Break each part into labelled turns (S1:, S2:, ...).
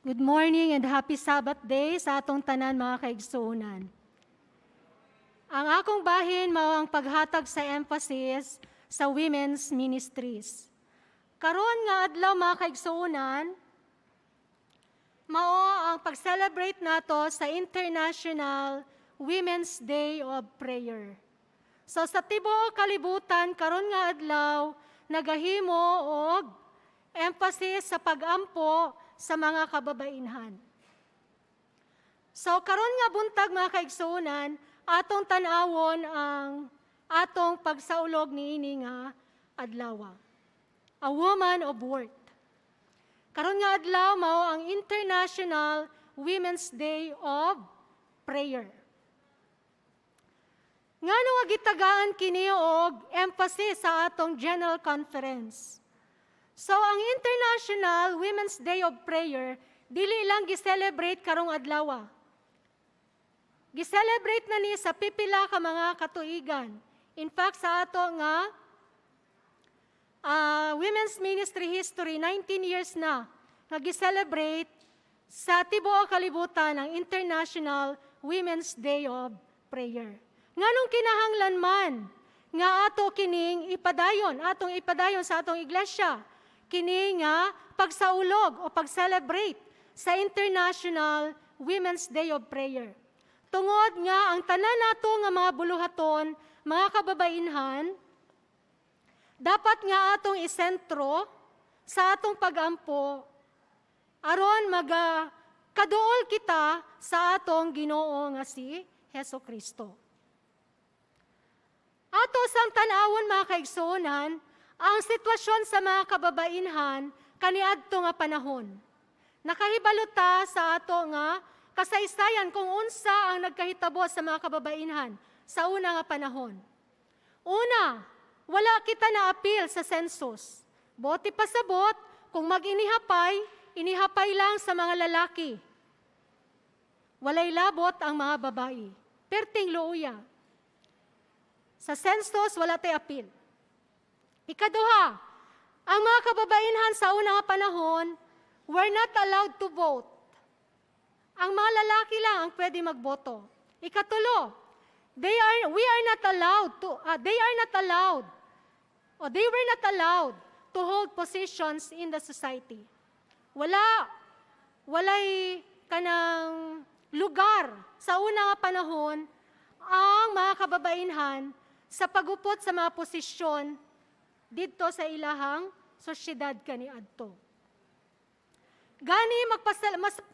S1: Good morning and happy Sabbath day sa atong tanan mga kaigsuonan. Ang akong bahin mao ang paghatag sa emphasis sa women's ministries. Karon nga adlaw mga kaigsuonan, mao ang pag-celebrate nato sa International Women's Day of Prayer. So sa tibuok kalibutan karon nga adlaw nagahimo og emphasis sa pag-ampo sa mga kababainhan. So karon nga buntag mga kaigsuonan, atong tan-awon ang atong pagsaulog niini nga adlaw. A Woman of Worth. Karon nga adlaw mao ang International Women's Day of Prayer. Ngano nga gitagaan kini og emphasis sa atong General Conference. So ang International Women's Day of Prayer dili lang gi-celebrate karong adlaw. Gi-celebrate na ni sa pipila ka mga katuigan. In fact sa ato nga women's ministry history 19 years na nga gi-celebrate sa tibuok kalibutan ang International Women's Day of Prayer. Nganong kinahanglan man nga ato kining atong ipadayon sa atong iglesia kini nga pagsaulog o pag-celebrate sa International Women's Day of Prayer. Tungod nga ang tanan nato nga mga buluhaton, mga kababainhan, dapat nga atong isentro sa atong pag-ampo aron kaduol kita sa atong Ginoo nga si Hesukristo. Ato sang tan-awon mga kaigsuonan, ang sitwasyon sa mga kababainhan kaniadto nga panahon. Nakahibalo ta sa ato nga kasaysayan kung unsa ang nagkahitabo sa mga kababainhan sa una nga panahon. Una, wala kita na-appeal sa census. Boti pasabot, kung inihapay lang sa mga lalaki. Walay labot ang mga babae. Perting luuya. Sa census, wala tay appeal. Ikaduha, ang mga kababainhan sa unang panahon were not allowed to vote. Ang mga lalaki lang ang pwede magboto. Ikatulo, they were not allowed to hold positions in the society. Walay kanang lugar sa unang panahon ang mga kababainhan sa pagupot sa mga posisyon dito sa ilahang sosyedad kaniadto. Gani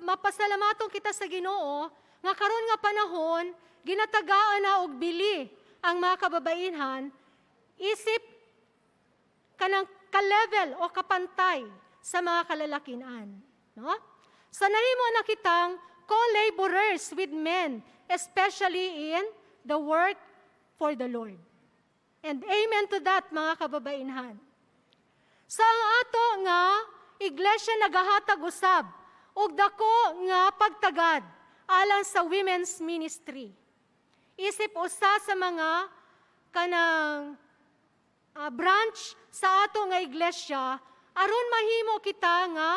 S1: mapasalamaton kita sa Ginoo nga karon nga panahon ginatagaan na og bili ang mga kababainhan isip kanang ka-level o kapantay sa mga kalalakinan, no? So nahimo na kitang co-laborers with men, especially in the work for the Lord. And amen to that, mga kababainhan. Sa ato nga, iglesia nagahatag usab, og dako nga pagtagad alang sa women's ministry. Isip usa sa mga kanang branch sa ato nga iglesia, aron mahimo kita nga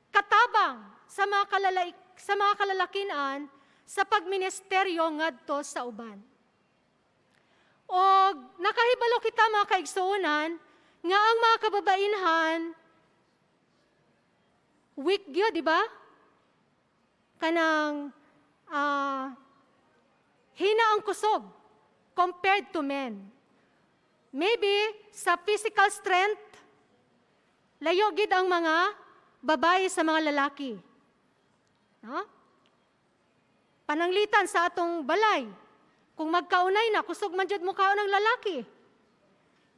S1: katabang sa mga kalalakinan sa pagministeryo ngadto sa uban. O nakahibalo kita mga kaigsuonan nga ang mga kababainhan weak gyud, di ba? Kanang hina ang kusog compared to men. Maybe sa physical strength layo gid ang mga babae sa mga lalaki. No? Pananglitan sa atong balay. Kung magkaunay na, kusog man jud mukha ng lalaki.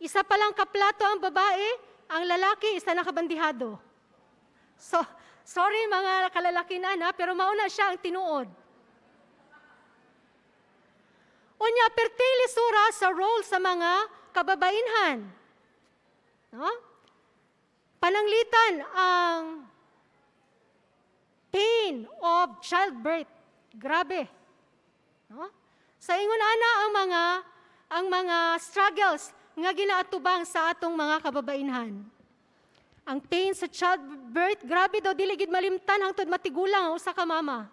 S1: Isa pa lang kaplato ang babae, ang lalaki isa na kabandihado. So, sorry mga kalalakinan ha, pero mauna siya ang tinuod. Unya, pertili sura sa role sa mga kababainhan. No? Pananglitan ang pain of childbirth. Grabe. No? Sa ingon ana ang mga struggles nga ginaatubang sa atong mga kababainhan. Ang pain sa childbirth, grabe daw, dili gid malimtan hangtod matigulang ang usa ka mama.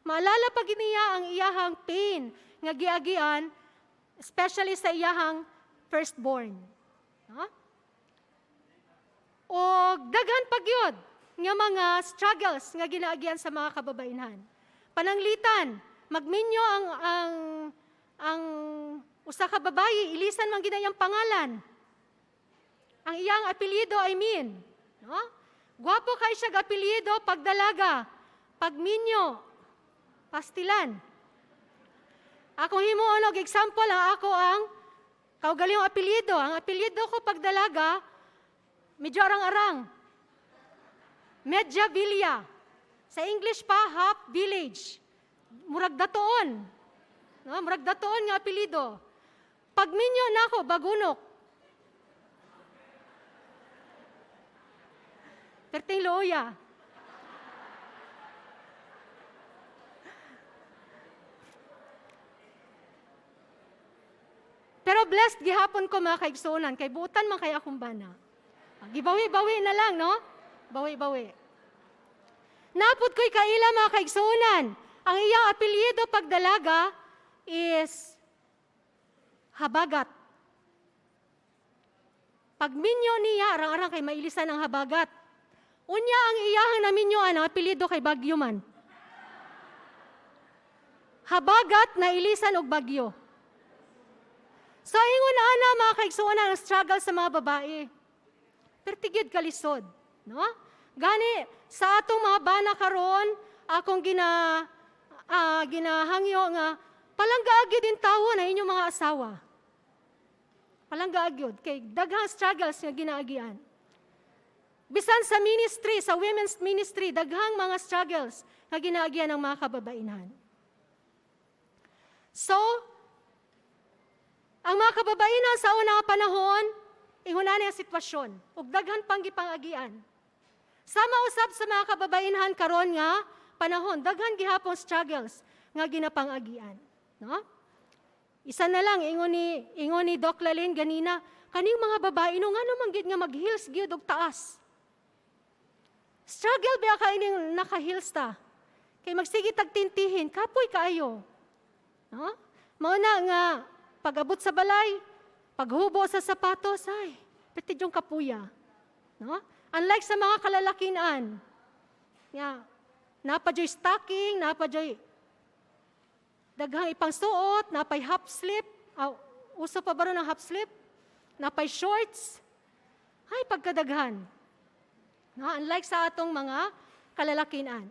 S1: Maalala pag niya ang iyahang pain nga giagian, especially sa iyahang firstborn. No? O daghan pag yun, nga mga struggles nga ginaagian sa mga kababainhan. Pananglitan, magminyo ang usa ka babayi, ilisan man ginayang pangalan. Ang iyang apelyido ay Min. No? Gwapo kay siya apelyido pagdalaga, pagminyo, pastilan. Akong himuon og example, ako ang kaugalingong apelyido. Ang apelyido ko pagdalaga, medyo arang-arang. Medjavilla. Sa English pa, half village. Murag datoon. No? Murag datoon nga apelyido. Pagminyo na ako, bagunok. Perting Loya. Pero blessed gihapon ko mga kaigsunan, kay buutan man kay akong bana. Gibawi-bawi na lang, no? Bawi-bawi. Napod ko'y kaila mga kaigsunan. Ang iyang apelyido pagdalaga is Habagat. Pagminyo niya, arang-arang kay mailisan ang Habagat. Unya ang iyahang naminyoan, ang apelyido kay Bagyo man. Habagat na ilisan og bagyo. So ingon ana mga kaigsuonan ang struggle sa mga babae. Pertigid kalisod, no? Gani sa atong mga bana karon, akong ginahangyo nga palanggaagyo din tawo na inyong mga asawa. Palanggaagyo kay daghang struggles nga ginaagian. Bisan sa ministry, sa women's ministry, daghang mga struggles nga ginaagian ng mga kababainhan. So, ang mga kababainhan sa unang panahon, ingunan ang sitwasyon, ug daghan pang gipangagian. Sama usab sa mga kababainhan karon nga panahon, daghan gihapon struggles nga ginapangagian, no? Isa na lang ingon ni Doc Lalin ganina, kaning mga babae no ngano man gid nga mag-heels gyud og taas. Struggle ba ka ining naka-heels ta? Kay magsige tagtintihin, kapoy kaayo. No? Mao na nga pag-abot sa balay, paghubo sa sapatos, ay, pati yung kapuya. No? Unlike sa mga kalalakinan, napadyo'y stocking, napadyo'y daghang ipang suot, napay half slip, uso pa ba ron ang half slip? Napay shorts, ay pagkadaghan. No? Unlike sa atong mga kalalakinan.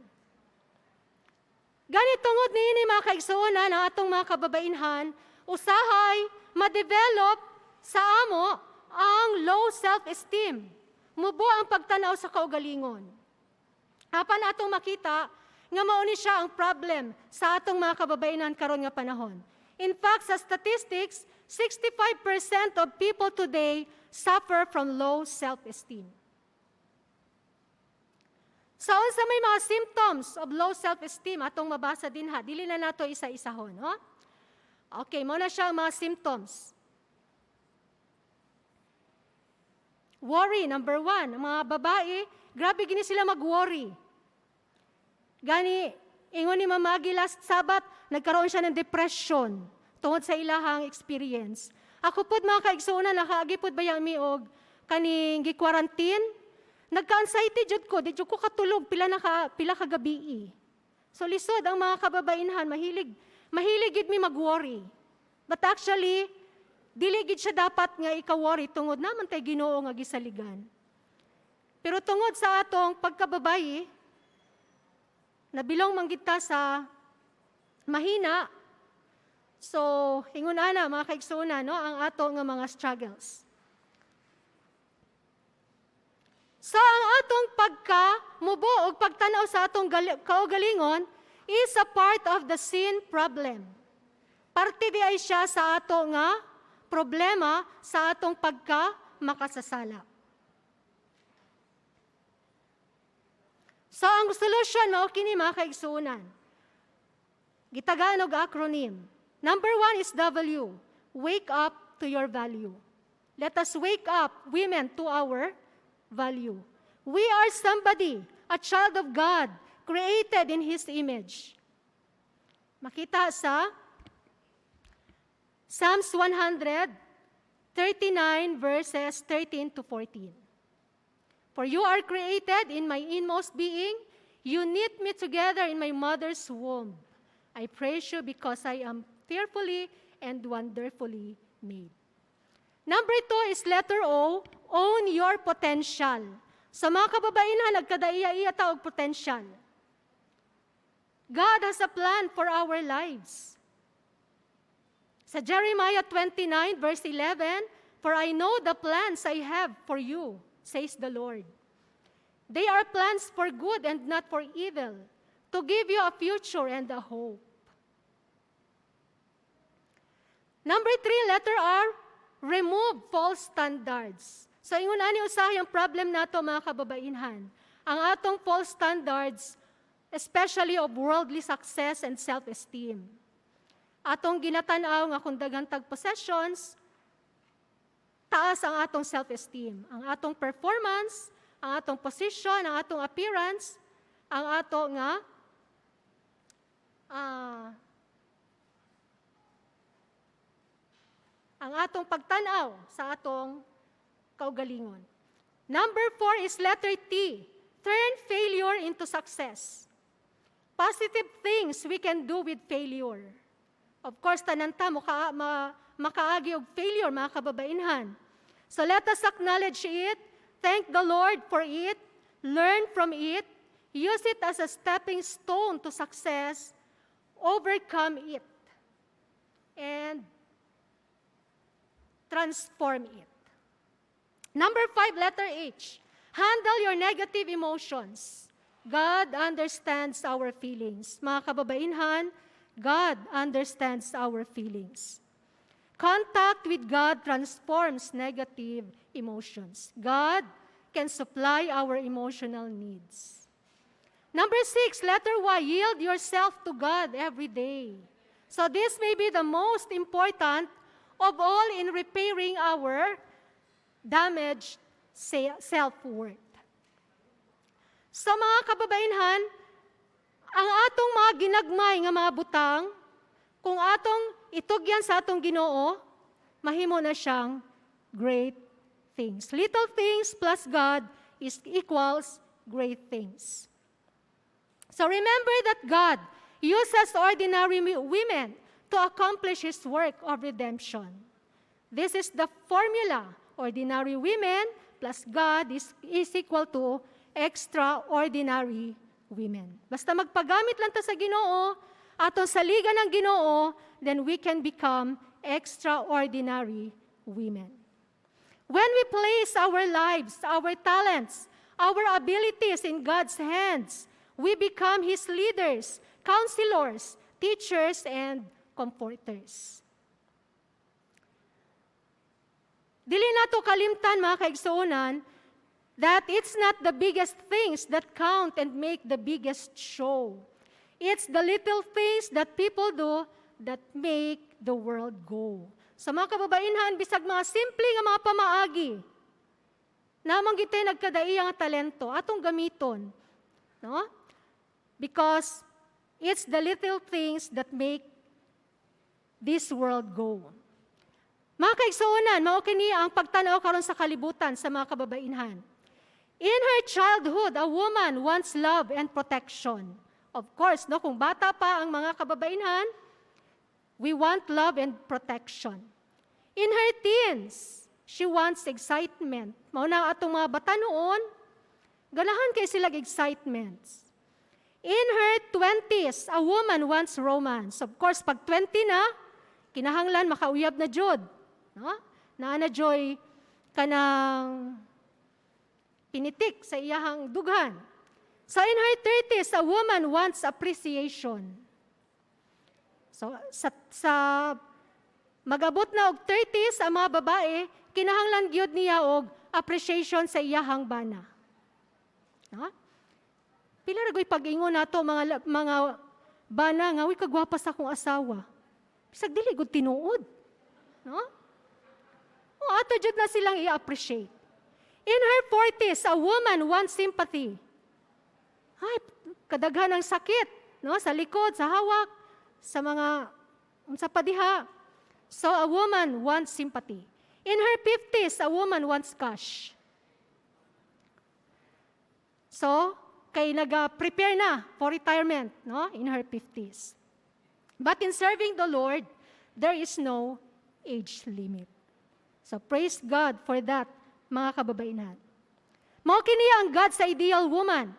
S1: Ganit tungod niini mga kaigsuonan ang atong mga kababainhan, usahay ma-develop sa amo ang low self-esteem. Mubo ang pagtanaw sa kaugalingon. Apan atong makita nga mao ni siya ang problem sa atong mga kababainhan karon nga panahon. In fact, sa statistics, 65% of people today suffer from low self-esteem. So, sa may mga symptoms of low self-esteem, atong mabasa din ha, dili na nato isa-isahon, no? Okay, muna siya ang mga symptoms. Worry, number 1. Ang mga babae, grabe gini sila mag-worry. Gani, ingon ni Mamagi last Sabat, nagkaroon siya ng depression tungod sa ilahang experience. Ako pod mga kaigsuonan, nakaagi pod bayang miog kaning gi-quarantine. Nagka-anxiety jud ko, di jud ko katulog pila ka gabi. So lisod ang mga kababainhan, mahilig gid mi mag-worry. But actually, dili gid siya dapat nga ika-worry tungod naman tay Ginoo nga gisaligan. Pero tungod sa atong pagkababayi, nabilong man gid ta sa mahina. So, ingon ana mga kaigsuonan, no, ang ato nga mga struggles. So, ang atong pagkamubo o pagtanaw sa atong kaugalingon is a part of the sin problem. Parte di ay siya sa ato nga problema sa atong makasasala. So, ang solusyon mo, kini mga kaigsuonan. Gitagaan og acronym. Number 1 is W. Wake up to your value. Let us wake up, women, to our value. We are somebody, a child of God, created in His image. Makita sa Psalms 139, verses 13 to 14. For you are created in my inmost being. You knit me together in my mother's womb. I praise you because I am fearfully and wonderfully made. Number 2 is letter O, own your potential. Sa mga kababaihan, nagkadaiya-iya ta og potential. God has a plan for our lives. Sa Jeremiah 29, verse 11, for I know the plans I have for you, says the Lord. They are plans for good and not for evil, to give you a future and a hope. Number 3, letter R, remove false standards. So, ingon ani usahay ang problem nato mga kababaihan. Ang atong false standards, especially of worldly success and self-esteem. Atong ginatanaw nga kung daghang tag possessions, taas ang atong self-esteem. Ang atong performance, ang atong position, ang atong appearance, ang ato nga ang atong pagtanaw sa atong kaugalingon. Number 4 is letter T. Turn failure into success. Positive things we can do with failure. Of course, tananta makaagi og failure, mga kababaihan. So let us acknowledge it, thank the Lord for it, learn from it, use it as a stepping stone to success, overcome it, and transform it. Number 5, letter H. Handle your negative emotions. God understands our feelings. Mga kababaihan, God understands our feelings. Contact with God transforms negative emotions. God can supply our emotional needs. Number 6, letter Y, yield yourself to God every day. So this may be the most important of all in repairing our damaged self-worth. Sa mga kababaihan, ang atong mga ginagmay nga mga butang, kung atong itugyan sa atong Ginoo, mahimo na siyang great things. Little things plus God is equals great things. So remember that God uses ordinary women to accomplish His work of redemption. This is the formula. Ordinary women plus God is equal to extraordinary women. Basta magpagamit lang ta sa Ginoo, atong saligan ng Ginoo, then we can become extraordinary women. When we place our lives, our talents, our abilities in God's hands, we become His leaders, counselors, teachers, and comforters. Dili nato kalimtan, mga kaigsuonan, that it's not the biggest things that count and make the biggest show. It's the little things that people do that make the world go. Sa mga kababaihan, bisag mga simple nga mga pamaagi, namang gitay nagkadaiya nga talento, atong gamiton. No? Because it's the little things that make this world go. Mga kaigsuonan, mao kini ang pagtanaw karon sa kalibutan sa mga kababaihan. In her childhood, a woman wants love and protection. Of course, no, kung bata pa ang mga kababaihan, we want love and protection. In her teens, she wants excitement. Mao na atong mga bata noon, ganahan kay silang excitements. In her 20s, a woman wants romance. Of course, pag 20 na, kinahanglan makauyab na jud. No? Na joy kanang pinitik sa iyahang dughan. So in her 30s, a woman wants appreciation. So sa magabot na og 30s, ang mga babae, kinahanglan gyud niya og appreciation sa iyahang bana. No? Pila ra gyud pag-ingon nato mga bana nga, uy kagwapa sa akong asawa. Bisag dili gud tinuod. No? O ato jud na silang i-appreciate. In her 40s, a woman wants sympathy. Ay, kadaghan ng sakit, no? Sa likod, sa hawak, sa padiha. So a woman wants sympathy. In her 50s, a woman wants cash. So, kay nag-prepare na for retirement, no? In her 50s. But in serving the Lord, there is no age limit. So praise God for that, mga kababaihan. Mao kini ang God sa ideal woman.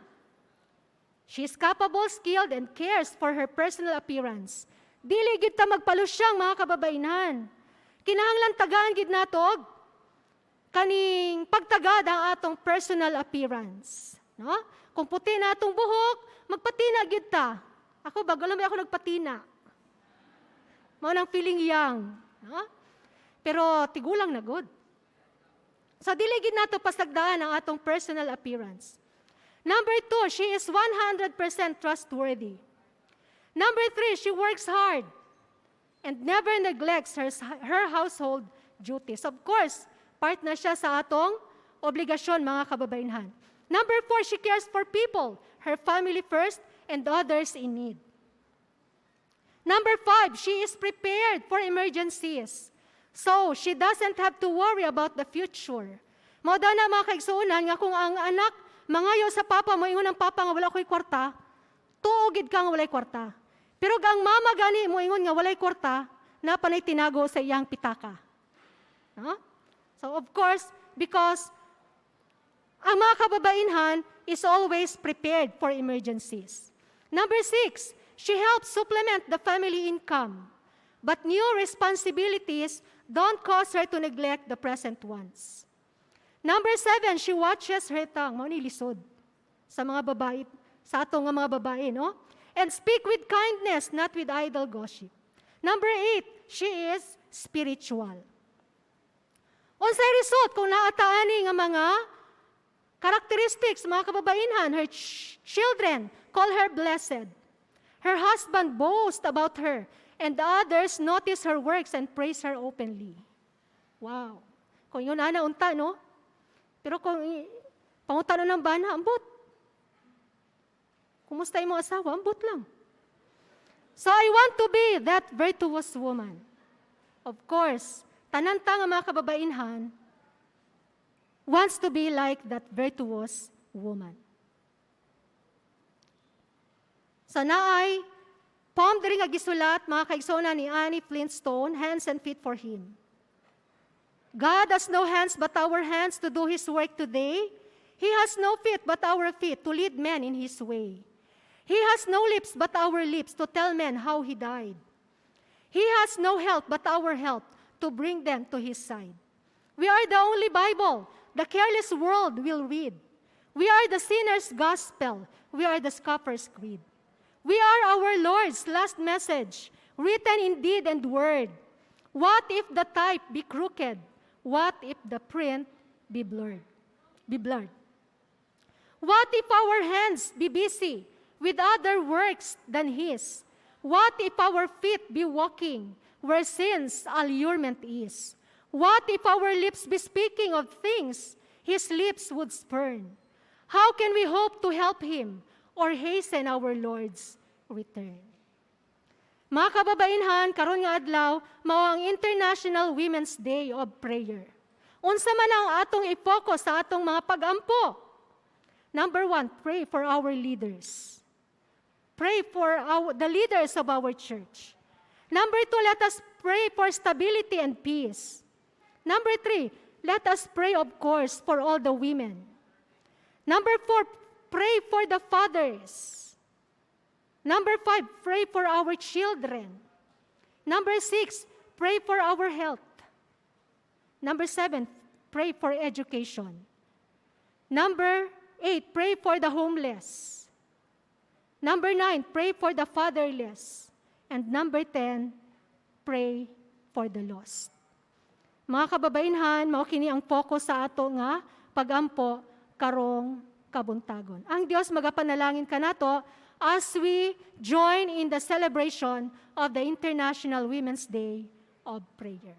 S1: She is capable, skilled, and cares for her personal appearance. Dili gid ta magpalusyang, mga kababaihan. Kinahanglan tagaan gid nato og kaning pagtagad ang atong personal appearance, no? Kung puti na atong buhok, magpatina gid ta. Ako bago lang ako nagpatina. Mao nang feeling young, no? Pero tigulang na good. So dili gid nato pasagdaan ang atong personal appearance. Number 2, she is 100% trustworthy. Number 3, she works hard and never neglects her household duties. Of course, part na siya sa atong obligasyon, mga kababaihan. Number 4, she cares for people, her family first, and others in need. Number 5, she is prepared for emergencies. So, she doesn't have to worry about the future. Mao daw na mga kaigsuonan nga kung ang anak mangayo sa papa mo, ingon ang papa nga wala ko'y kwarta, tuogid ka nga walay kwarta. Pero ang mama gani mo ingon nga walay kwarta, na panay tinago sa iyang pitaka. No? So of course, because ang mga kababainhan is always prepared for emergencies. Number 6, she helps supplement the family income. But new responsibilities don't cause her to neglect the present ones. Number 7, she watches her tongue. Mao ni lisod sa mga babae, sa atong mga babae, no? And speak with kindness, not with idle gossip. Number 8, she is spiritual. Unsay result kung naataani nga mga characteristics, mga kababainhan, her children call her blessed. Her husband boasts about her, and others notice her works and praise her openly. Wow. Kung yun ana unta, no? Pero kung pangutano ng bana, ambot. Kumusta yung mga asawa? Ambot lang. So I want to be that virtuous woman. Of course, tananta nga mga kababainhan wants to be like that virtuous woman. So naay, poem diri nga gisulat, mga kaigsoon ni Annie Flintstone, Hands and Feet for Him. God has no hands but our hands to do His work today. He has no feet but our feet to lead men in His way. He has no lips but our lips to tell men how He died. He has no help but our help to bring them to His side. We are the only Bible the careless world will read. We are the sinner's gospel. We are the scoffer's creed. We are our Lord's last message, written in deed and word. What if the type be crooked? What if the print be blurred? What if our hands be busy with other works than His? What if our feet be walking where sin's allurement is? What if our lips be speaking of things His lips would spurn? How can we hope to help Him or hasten our Lord's return? Mga kababainhan, karon nga adlaw, mao ang International Women's Day of Prayer. Unsa man ang atong i-focus sa atong mga pag-ampo? Number 1, pray for our leaders. Pray for the leaders of our church. Number 2, let us pray for stability and peace. Number 3, let us pray, of course, for all the women. Number 4, pray for the fathers. Number 5, pray for our children. Number 6, pray for our health. Number 7, pray for education. Number 8, pray for the homeless. Number 9, pray for the fatherless. And number 10, pray for the lost. Mga kababainhan, mao kini ang focus sa ato nga pagampo karong kabuntagon. Ang Dios magapanalangin kanato as we join in the celebration of the International Women's Day of Prayer.